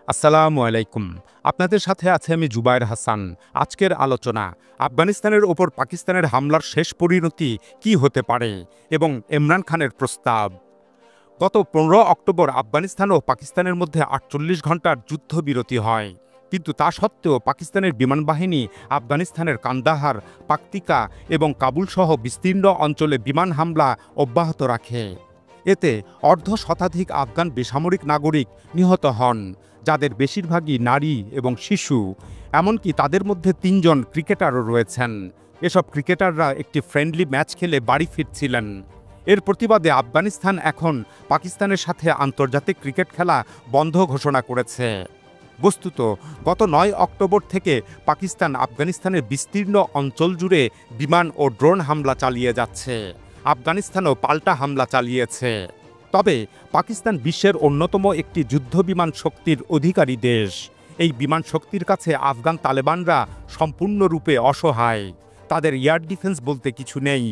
আসসালামু আলাইকুম। আপনাদের সাথে আছে আমি জুবায়ের হাসান। আজকের আলোচনা আফগানিস্তানের ওপর পাকিস্তানের হামলার শেষ পরিণতি কী হতে পারে এবং ইমরান খানের প্রস্তাব। গত 15 অক্টোবর আফগানিস্তান ও পাকিস্তানের মধ্যে 48 ঘণ্টার যুদ্ধবিরতি হয়, কিন্তু তা সত্ত্বেও পাকিস্তানের বিমান বাহিনী আফগানিস্তানের কান্দাহার, পাকতিকা এবং কাবুল সহ বিস্তীর্ণ অঞ্চলে বিমান হামলা অব্যাহত রাখে। এতে অর্ধ শতাধিক আফগান বেসামরিক নাগরিক নিহত হন, যাদের বেশিরভাগই নারী এবং শিশু। এমনকি তাদের মধ্যে 3 জন ক্রিকেটারও রয়েছেন। এসব ক্রিকেটাররা একটি ফ্রেন্ডলি ম্যাচ খেলে বাড়ি ফিরছিলেন। এর প্রতিবাদে আফগানিস্তান এখন পাকিস্তানের সাথে আন্তর্জাতিক ক্রিকেট খেলা বন্ধ ঘোষণা করেছে। বস্তুত গত 9 অক্টোবর থেকে পাকিস্তান আফগানিস্তানের বিস্তীর্ণ অঞ্চল জুড়ে বিমান ও ড্রোন হামলা চালিয়ে যাচ্ছে। আফগানিস্তানও পাল্টা হামলা চালিয়েছে। তবে পাকিস্তান বিশ্বের অন্যতম একটি যুদ্ধবিমান শক্তির অধিকারী দেশ। এই বিমান শক্তির কাছে আফগান তালেবানরা সম্পূর্ণরূপে অসহায়। তাদের এয়ার ডিফেন্স বলতে কিছু নেই।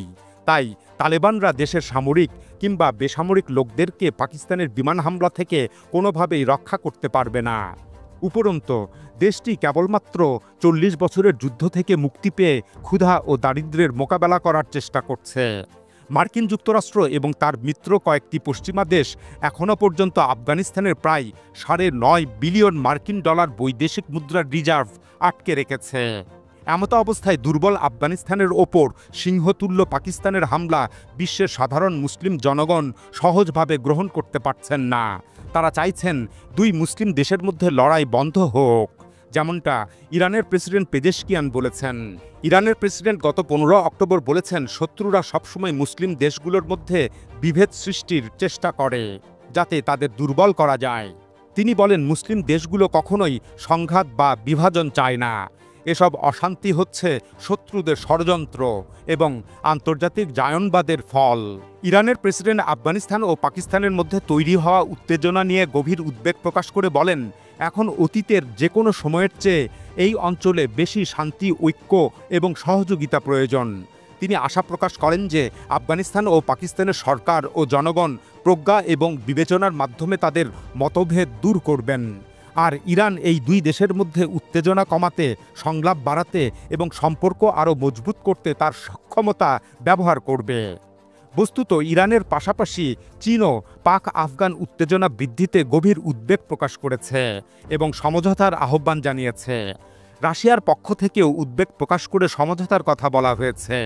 তাই তালেবানরা দেশের সামরিক কিংবা বেসামরিক লোকদেরকে পাকিস্তানের বিমান হামলা থেকে কোনোভাবেই রক্ষা করতে পারবে না। উপরন্তু দেশটি কেবলমাত্র 40 বছরের যুদ্ধ থেকে মুক্তি পেয়ে ক্ষুধা ও দারিদ্র্যের মোকাবেলা করার চেষ্টা করছে। মার্কিন যুক্তরাষ্ট্র এবং তার মিত্র কয়েকটি পশ্চিমা দেশ এখনও পর্যন্ত আফগানিস্তানের প্রায় $9.5 বিলিয়ন মার্কিন ডলার বৈদেশিক মুদ্রার রিজার্ভ আটকে রেখেছে। এমতো অবস্থায় দুর্বল আফগানিস্তানের ওপর সিংহতুল্য পাকিস্তানের হামলা বিশ্বের সাধারণ মুসলিম জনগণ সহজভাবে গ্রহণ করতে পারছেন না। তারা চাইছেন 2 মুসলিম দেশের মধ্যে লড়াই বন্ধ হোক, যেমনটা ইরানের প্রেসিডেন্ট পেজেশকিয়ান বলেছেন। ইরানের প্রেসিডেন্ট গত 15 অক্টোবর বলেছেন, শত্রুরা সবসময় মুসলিম দেশগুলোর মধ্যে বিভেদ সৃষ্টির চেষ্টা করে যাতে তাদের দুর্বল করা যায়। তিনি বলেন, মুসলিম দেশগুলো কখনোই সংঘাত বা বিভাজন চায় না। এসব অশান্তি হচ্ছে শত্রুদের ষড়যন্ত্র এবং আন্তর্জাতিক জায়নবাদের ফল। ইরানের প্রেসিডেন্ট আফগানিস্তান ও পাকিস্তানের মধ্যে তৈরি হওয়া উত্তেজনা নিয়ে গভীর উদ্বেগ প্রকাশ করে বলেন, এখন অতীতের যে কোনো সময়ের চেয়ে এই অঞ্চলে বেশি শান্তি, ঐক্য এবং সহযোগিতা প্রয়োজন। তিনি আশা প্রকাশ করেন যে আফগানিস্তান ও পাকিস্তানের সরকার ও জনগণ প্রজ্ঞা এবং বিবেচনার মাধ্যমে তাদের মতভেদ দূর করবেন। আর ইরান এই 2 দেশের মধ্যে উত্তেজনা কমাতে, সংলাপ বাড়াতে এবং সম্পর্ক আরও মজবুত করতে তার সক্ষমতা ব্যবহার করবে। বস্তুত ইরানের পাশাপাশি চীনও পাক আফগান উত্তেজনা বৃদ্ধিতে গভীর উদ্বেগ প্রকাশ করেছে এবং সমঝোতার আহ্বান জানিয়েছে। রাশিয়ার পক্ষ থেকেও উদ্বেগ প্রকাশ করে সমঝোতার কথা বলা হয়েছে।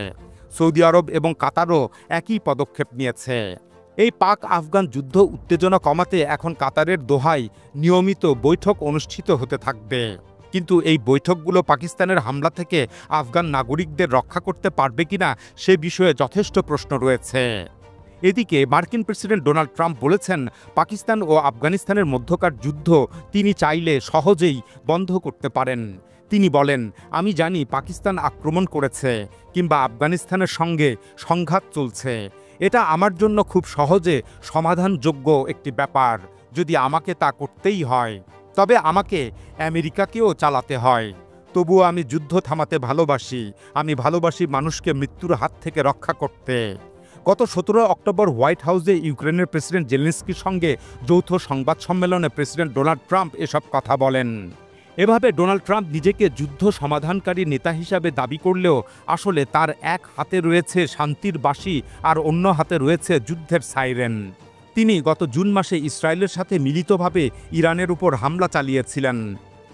সৌদি আরব এবং কাতারও একই পদক্ষেপ নিয়েছে। এই পাক আফগান যুদ্ধ উত্তেজনা কমাতে এখন কাতারের দোহায় নিয়মিত বৈঠক অনুষ্ঠিত হতে থাকবে। কিন্তু এই বৈঠকগুলো পাকিস্তানের হামলা থেকে আফগান নাগরিকদের রক্ষা করতে পারবে কিনা সে বিষয়ে যথেষ্ট প্রশ্ন রয়েছে। এদিকে মার্কিন প্রেসিডেন্ট ডোনাল্ড ট্রাম্প বলেছেন, পাকিস্তান ও আফগানিস্তানের মধ্যকার যুদ্ধ তিনি চাইলে সহজেই বন্ধ করতে পারেন। তিনি বলেন, আমি জানি পাকিস্তান আক্রমণ করেছে কিংবা আফগানিস্তানের সঙ্গে সংঘাত চলছে। এটা আমার জন্য খুব সহজে সমাধানযোগ্য একটি ব্যাপার। যদি আমাকে তা করতেই হয়, তবে আমাকে আমেরিকাকেও চালাতে হয়। তবুও আমি যুদ্ধ থামাতে ভালোবাসি। আমি ভালোবাসি মানুষকে মৃত্যুর হাত থেকে রক্ষা করতে। গত 17 অক্টোবর হোয়াইট হাউসে ইউক্রেনের প্রেসিডেন্ট জেলেনস্কির সঙ্গে যৌথ সংবাদ সম্মেলনে প্রেসিডেন্ট ডোনাল্ড ট্রাম্প এসব কথা বলেন। এভাবে ডোনাল্ড ট্রাম্প নিজেকে যুদ্ধ সমাধানকারী নেতা হিসাবে দাবি করলেও আসলে তার এক হাতে রয়েছে শান্তির বাঁশি আর অন্য হাতে রয়েছে যুদ্ধের সাইরেন। তিনি গত জুন মাসে ইসরায়েলের সাথে মিলিতভাবে ইরানের উপর হামলা চালিয়েছিলেন।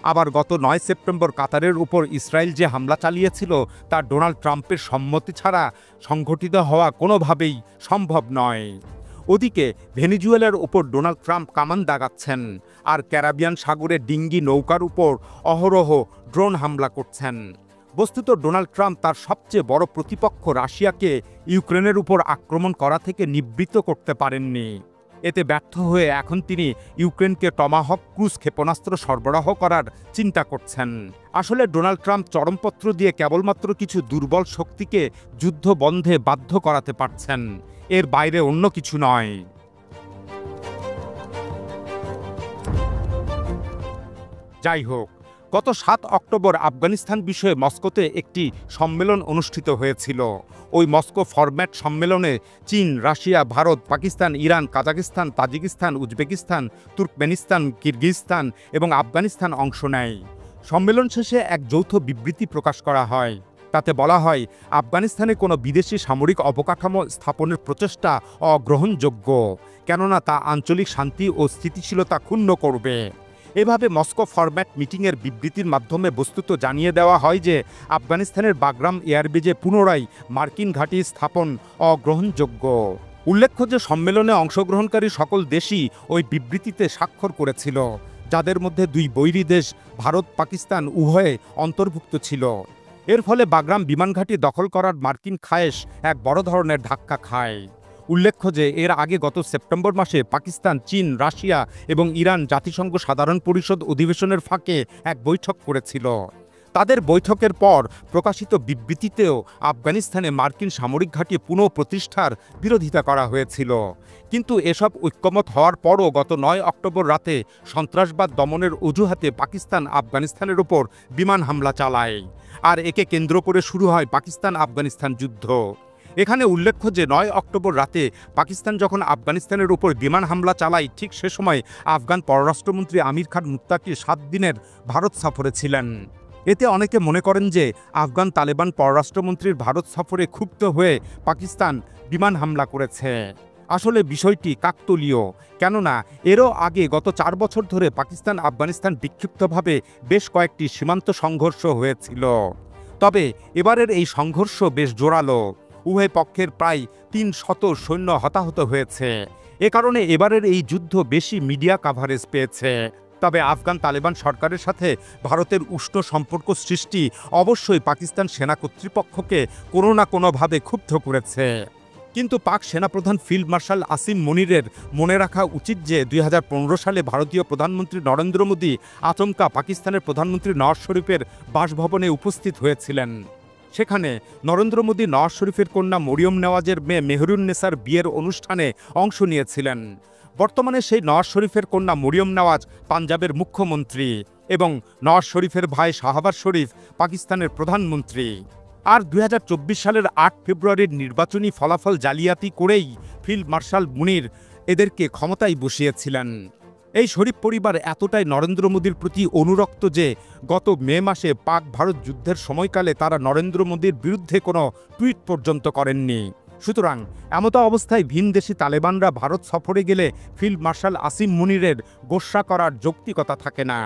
আবার গত 9 সেপ্টেম্বর কাতারের উপর ইসরায়েল যে হামলা চালিয়েছিল তা ডোনাল্ড ট্রাম্পের সম্মতি ছাড়া সংঘটিত হওয়া কোনোভাবেই সম্ভব নয়। ওদিকে ভেনেজুয়েলার উপর ডোনাল্ড ট্রাম্প কামান দাগাচ্ছেন আর ক্যারিবিয়ান সাগরে ডিঙ্গি নৌকার উপর অহরহ ড্রোন হামলা করছেন। বস্তুত ডোনাল্ড ট্রাম্প তার সবচেয়ে বড় প্রতিপক্ষ রাশিয়াকে ইউক্রেনের উপর আক্রমণ করা থেকে নিবৃত্ত করতে পারেননি। এতে ব্যর্থ হয়ে এখন তিনি ইউক্রেনকে টমাহক ক্রুজ ক্ষেপণাস্ত্র সরবরাহ করার চিন্তা করছেন। আসলে ডোনাল্ড ট্রাম্প চরমপত্র দিয়ে কেবলমাত্র কিছু দুর্বল শক্তিকে যুদ্ধ বন্ধে বাধ্য করাতে পারছেন, এর বাইরে অন্য কিছু নয়। যাই হোক, গত ৭ অক্টোবর আফগানিস্তান বিষয়ে মস্কোতে একটি সম্মেলন অনুষ্ঠিত হয়েছিল। ওই মস্কো ফরম্যাট সম্মেলনে চীন, Russia, Bharat, Pakistan, Iran, Kazakhstan, Tajikistan, Uzbekistan, Turkmenistan, Kyrgyzstan এবং আফগানিস্তান অংশ নেয়। সম্মেলন শেষে এক যৌথ বিবৃতি প্রকাশ করা হয়। তাতে বলা হয়, আফগানিস্তানে কোনো বিদেশি সামরিক অবকাঠামো স্থাপনের প্রচেষ্টা অগ্রহণযোগ্য, কেননা তা আঞ্চলিক শান্তি ও স্থিতিশীলতা ক্ষুণ্ণ করবে। এভাবে মস্কো ফরম্যাট মিটিংয়ের বিবৃতির মাধ্যমে বস্তুত জানিয়ে দেওয়া হয় যে আফগানিস্তানের বাগরাম এয়ারবেজে পুনরায় মার্কিন ঘাঁটি স্থাপন অগ্রহণযোগ্য। উল্লেখ্য যে সম্মেলনে অংশগ্রহণকারী সকল দেশই ওই বিবৃতিতে স্বাক্ষর করেছিল, যাদের মধ্যে 2 বৈরী দেশ ভারত, পাকিস্তান উভয়ে অন্তর্ভুক্ত ছিল। এর ফলে বাগরাম বিমানঘাঁটি দখল করার মার্কিন খায়েশ এক বড় ধরনের ধাক্কা খায়। উল্লেখ্য যে এর আগে গত সেপ্টেম্বর মাসে পাকিস্তান, চীন, রাশিয়া এবং ইরান জাতিসংঘ সাধারণ পরিষদ অধিবেশনের ফাঁকে এক বৈঠক করেছিল। তাদের বৈঠকের পর প্রকাশিত বিবৃতিতেও আফগানিস্তানে মার্কিন সামরিক ঘাঁটি পুনঃপ্রতিষ্ঠার বিরোধিতা করা হয়েছিল। কিন্তু এসব ঐক্যমত হওয়ার পরও গত 9 অক্টোবর রাতে সন্ত্রাসবাদ দমনের অজুহাতে পাকিস্তান আফগানিস্তানের ওপর বিমান হামলা চালায়, আর একে কেন্দ্র করে শুরু হয় পাকিস্তান আফগানিস্তান যুদ্ধ। এখানে উল্লেখ্য যে 9 অক্টোবর রাতে পাকিস্তান যখন আফগানিস্তানের উপর বিমান হামলা চালায়, ঠিক সে সময় আফগান পররাষ্ট্রমন্ত্রী আমির খান মুত্তাকি 7 দিনের ভারত সফরে ছিলেন। এতে অনেকে মনে করেন যে আফগান তালেবান পররাষ্ট্রমন্ত্রীর ভারত সফরে ক্ষুব্ধ হয়ে পাকিস্তান বিমান হামলা করেছে। আসলে বিষয়টি কাকতালীয়, কেননা এরও আগে গত 4 বছর ধরে পাকিস্তান আফগানিস্তান বিক্ষিপ্তভাবে বেশ কয়েকটি সীমান্ত সংঘর্ষ হয়েছিল। তবে এবারের এই সংঘর্ষ বেশ জোরালো। উভয় পক্ষের প্রায় 300 সৈন্য হতাহত হয়েছে। এ কারণে এবারের এই যুদ্ধ বেশি মিডিয়া কাভারেজ পেয়েছে। তবে আফগান তালেবান সরকারের সাথে ভারতের উষ্ণ সম্পর্ক সৃষ্টি অবশ্যই পাকিস্তান সেনা কর্তৃপক্ষকে কোনো না কোনোভাবে ক্ষুব্ধ করেছে। কিন্তু পাক সেনাপ্রধান ফিল্ড মার্শাল আসিম মনিরের মনে রাখা উচিত যে 2015 সালে ভারতীয় প্রধানমন্ত্রী নরেন্দ্র মোদী আচমকা পাকিস্তানের প্রধানমন্ত্রী নওয়াজ শরীফের বাসভবনে উপস্থিত হয়েছিলেন। সেখানে নরেন্দ্র মোদী নওয়াজ শরীফের কন্যা মরিয়ম নেওয়াজের মেয়ে মেহরুন্নেসার বিয়ের অনুষ্ঠানে অংশ নিয়েছিলেন। বর্তমানে সেই নওয়াজ শরীফের কন্যা মরিয়ম নেওয়াজ পাঞ্জাবের মুখ্যমন্ত্রী এবং নওয়াজ শরীফের ভাই শাহবাজ শরীফ পাকিস্তানের প্রধানমন্ত্রী। আর 2024 সালের 8 ফেব্রুয়ারির নির্বাচনী ফলাফল জালিয়াতি করেই ফিল্ড মার্শাল মুনির এদেরকে ক্ষমতায় বসিয়েছিলেন। এই শরীফ পরিবার এতটাই নরেন্দ্র মোদীর প্রতি অনুরক্ত যে গত মে মাসে পাক ভারত যুদ্ধের সময়কালে তারা নরেন্দ্র মোদীর বিরুদ্ধে কোনো টুইট পর্যন্ত করেননি। সুতরাং এমতো অবস্থায় ভিনদেশি তালেবানরা ভারত সফরে গেলে ফিল্ড মার্শাল আসিম মুনিরের গোস্বা করার যৌক্তিকতা থাকে না।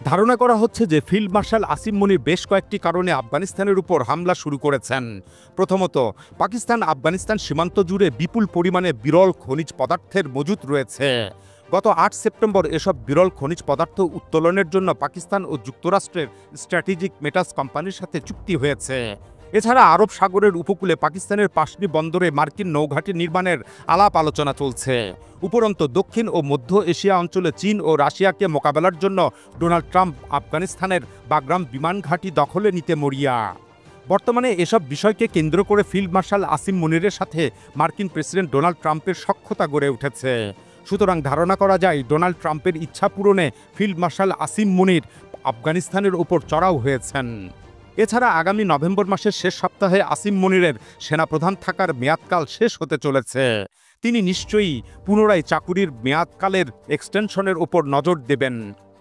ধারণা করা হচ্ছে যে ফিল্ড মার্শাল আসিম মুনির বেশ কয়েকটি কারণে আফগানিস্তানের উপর হামলা শুরু করেছেন। প্রথমত, পাকিস্তান আফগানিস্তান সীমান্ত জুড়ে বিপুল পরিমাণে বিরল খনিজ পদার্থের মজুত রয়েছে। গত 8 সেপ্টেম্বর এসব বিরল খনিজ পদার্থ উত্তোলনের জন্য পাকিস্তান ও যুক্তরাষ্ট্রের স্ট্র্যাটেজিক মেটালস কোম্পানির সাথে চুক্তি হয়েছে। এছাড়া আরব সাগরের উপকূলে পাকিস্তানের পাশনি বন্দরে মার্কিন নৌঘাঁটি নির্মাণের আলাপ আলোচনা চলছে। উপরন্তু দক্ষিণ ও মধ্য এশিয়া অঞ্চলে চীন ও রাশিয়াকে মোকাবেলার জন্য ডোনাল্ড ট্রাম্প আফগানিস্তানের বাগরাম বিমান ঘাঁটি দখলে নিতে মরিয়া। বর্তমানে এসব বিষয়কে কেন্দ্র করে ফিল্ড মার্শাল আসিম মুনিরের সাথে মার্কিন প্রেসিডেন্ট ডোনাল্ড ট্রাম্পের সখ্যতা গড়ে উঠেছে। সুতরাং ধারণা করা যায় ডোনাল্ড ট্রাম্পের ইচ্ছা পূরণে ফিল্ড মার্শাল আসিম মুনির আফগানিস্তানের উপর চড়াও হয়েছেন। এছাড়া আগামী নভেম্বর মাসের শেষ সপ্তাহে আসিম মুনিরের সেনাপ্রধান থাকার মেয়াদকাল শেষ হতে চলেছে। তিনি নিশ্চয়ই পুনরায় চাকুরির মেয়াদকালের এক্সটেনশনের উপর নজর দেবেন।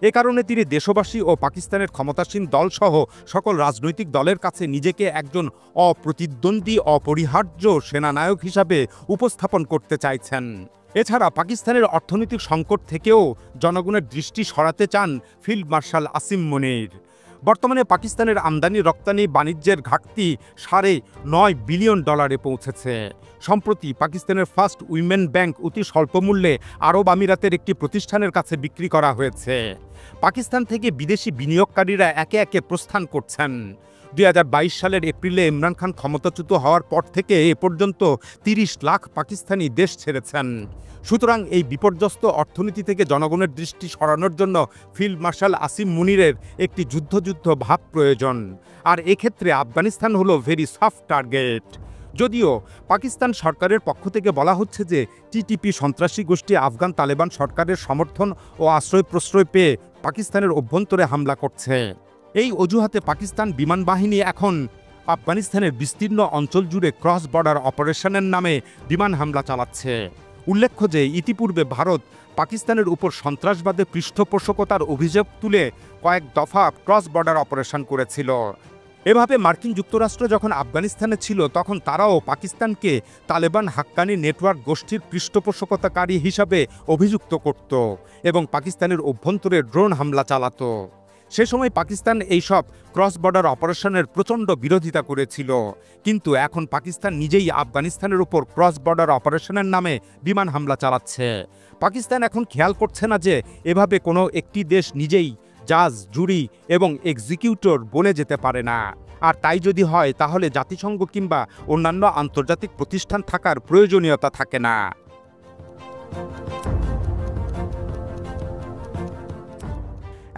এ কারণে তিনি দেশবাসী ও পাকিস্তানের ক্ষমতাসীন দলসহ সকল রাজনৈতিক দলের কাছে নিজেকে একজন অপ্রতিদ্বন্দ্বী অপরিহার্য সেনানায়ক হিসাবে উপস্থাপন করতে চাইছেন। এছাড়া পাকিস্তানের অর্থনৈতিক সংকট থেকেও জনগণের দৃষ্টি সরাতে চান ফিল্ড মার্শাল আসিম মুনির। বর্তমানে পাকিস্তানের আমদানি রপ্তানি বাণিজ্যের ঘাটতি $9.5 বিলিয়ন পৌঁছেছে। সম্প্রতি পাকিস্তানের ফার্স্ট উইমেন ব্যাংক অতি স্বল্প মূল্যে আরব আমিরাতের একটি প্রতিষ্ঠানের কাছে বিক্রি করা হয়েছে। পাকিস্তান থেকে বিদেশি বিনিয়োগকারীরা একে একে প্রস্থান করছেন। 2022 সালের এপ্রিলে ইমরান খান ক্ষমতাচ্যুত হওয়ার পর থেকে এ পর্যন্ত 30 লাখ পাকিস্তানি দেশ ছেড়েছেন। সুতরাং এই বিপর্যস্ত অর্থনীতি থেকে জনগণের দৃষ্টি সরানোর জন্য ফিল্ড মার্শাল আসিম মুনিরের একটি যুদ্ধ ভাব প্রয়োজন। আর এক্ষেত্রে আফগানিস্তান হলো ভেরি সফট টার্গেট। যদিও পাকিস্তান সরকারের পক্ষ থেকে বলা হচ্ছে যে টিটিপি সন্ত্রাসী গোষ্ঠী আফগান তালেবান সরকারের সমর্থন ও আশ্রয় প্রশ্রয় পেয়ে পাকিস্তানের অভ্যন্তরে হামলা করছে। এই অজুহাতে পাকিস্তান বিমান বাহিনী এখন আফগানিস্তানের বিস্তীর্ণ অঞ্চল জুড়ে ক্রস বর্ডার অপারেশনের নামে বিমান হামলা চালাচ্ছে। উল্লেখ্য যে ইতিপূর্বে ভারত পাকিস্তানের উপর সন্ত্রাসবাদের পৃষ্ঠপোষকতার অভিযোগ তুলে কয়েক দফা ক্রস বর্ডার অপারেশন করেছিল। এভাবে মার্কিন যুক্তরাষ্ট্র যখন আফগানিস্তানে ছিল তখন তারাও পাকিস্তানকে তালেবান হাক্কানি নেটওয়ার্ক গোষ্ঠীর পৃষ্ঠপোষকতাকারী হিসাবে অভিযুক্ত করত এবং পাকিস্তানের অভ্যন্তরে ড্রোন হামলা চালাতো। সে সময় পাকিস্তান এইসব ক্রস বর্ডার অপারেশনের প্রচণ্ড বিরোধিতা করেছিল, কিন্তু এখন পাকিস্তান নিজেই আফগানিস্তানের উপর ক্রস বর্ডার অপারেশনের নামে বিমান হামলা চালাচ্ছে। পাকিস্তান এখন খেয়াল করছে না যে এভাবে কোনো একটি দেশ নিজেই জাজ, জুরি এবং এক্সিকিউটর বনে যেতে পারে না, আর তাই যদি হয় তাহলে জাতিসংঘ কিংবা অন্যান্য আন্তর্জাতিক প্রতিষ্ঠান থাকার প্রয়োজনীয়তা থাকে না।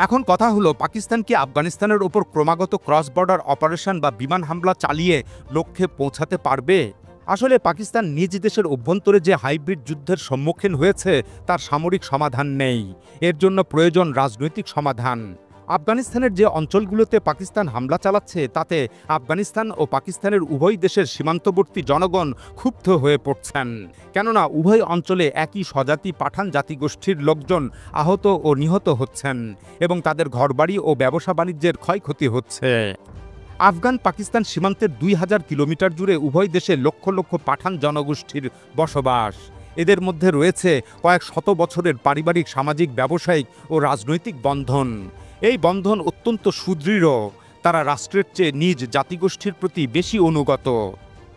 এখন কথা হলো, পাকিস্তান কি আফগানিস্তানের ওপর ক্রমাগত ক্রস বর্ডার অপারেশন বা বিমান হামলা চালিয়ে লক্ষ্যে পৌঁছাতে পারবে? আসলে পাকিস্তান নিজ দেশের অভ্যন্তরে যে হাইব্রিড যুদ্ধের সম্মুখীন হয়েছে তার সামরিক সমাধান নেই, এর জন্য প্রয়োজন রাজনৈতিক সমাধান। আফগানিস্তানের যে অঞ্চলগুলোতে পাকিস্তান হামলা চালাচ্ছে তাতে আফগানিস্তান ও পাকিস্তানের উভয় দেশের সীমান্তবর্তী জনগণ ক্ষুব্ধ হয়ে পড়ছেন, কেননা উভয় অঞ্চলে একই স্বজাতি পাঠান জাতিগোষ্ঠীর লোকজন আহত ও নিহত হচ্ছেন এবং তাদের ঘরবাড়ি ও ব্যবসা বাণিজ্যের ক্ষয়ক্ষতি হচ্ছে। আফগান পাকিস্তান সীমান্তের 2000 কিলোমিটার জুড়ে উভয় দেশে লক্ষ লক্ষ পাঠান জনগোষ্ঠীর বসবাস। এদের মধ্যে রয়েছে কয়েক শত বছরের পারিবারিক, সামাজিক, ব্যবসায়িক ও রাজনৈতিক বন্ধন। এই বন্ধন অত্যন্ত সুদৃঢ়, তারা রাষ্ট্রের চেয়ে নিজ জাতিগোষ্ঠীর প্রতি বেশি অনুগত।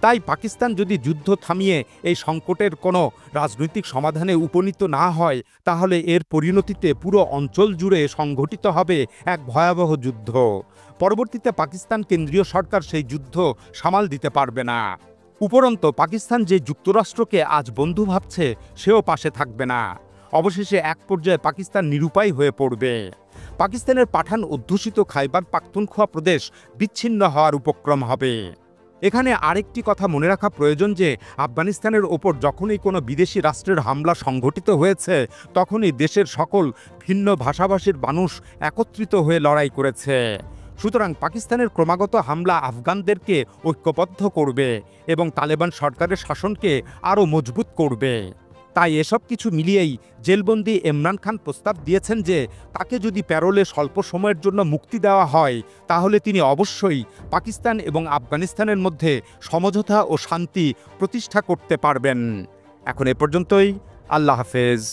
তাই পাকিস্তান যদি যুদ্ধ থামিয়ে এই সংকটের কোনো রাজনৈতিক সমাধানে উপনীত না হয় তাহলে এর পরিণতিতে পুরো অঞ্চল জুড়ে সংঘটিত হবে এক ভয়াবহ যুদ্ধ। পরবর্তীতে পাকিস্তান কেন্দ্রীয় সরকার সেই যুদ্ধ সামাল দিতে পারবে না। উপরন্তু পাকিস্তান যে যুক্তরাষ্ট্রকে আজ বন্ধু ভাবছে সেও পাশে থাকবে না। অবশেষে এক পর্যায়ে পাকিস্তান নিরুপায় হয়ে পড়বে। পাকিস্তানের পাঠান অধ্যুষিত খাইবার পাখতুনখোয়া প্রদেশ বিচ্ছিন্ন হওয়ার উপক্রম হবে। এখানে আরেকটি কথা মনে রাখা প্রয়োজন যে আফগানিস্তানের ওপর যখনই কোনো বিদেশি রাষ্ট্রের হামলা সংঘটিত হয়েছে তখনই দেশের সকল ভিন্ন ভাষাভাষীর মানুষ একত্রিত হয়ে লড়াই করেছে। সুতরাং পাকিস্তানের ক্রমাগত হামলা আফগানদেরকে ঐক্যবদ্ধ করবে এবং তালেবান সরকারের শাসনকে আরও মজবুত করবে। তাই এসব কিছু মিলিয়েই জেলবন্দি ইমরান খান প্রস্তাব দিয়েছেন যে তাকে যদি প্যারোলে স্বল্প সময়ের জন্য মুক্তি দেওয়া হয় তাহলে তিনি অবশ্যই পাকিস্তান এবং আফগানিস্তানের মধ্যে সমঝোতা ও শান্তি প্রতিষ্ঠা করতে পারবেন। এখন এ পর্যন্তই। আল্লাহ হাফেজ।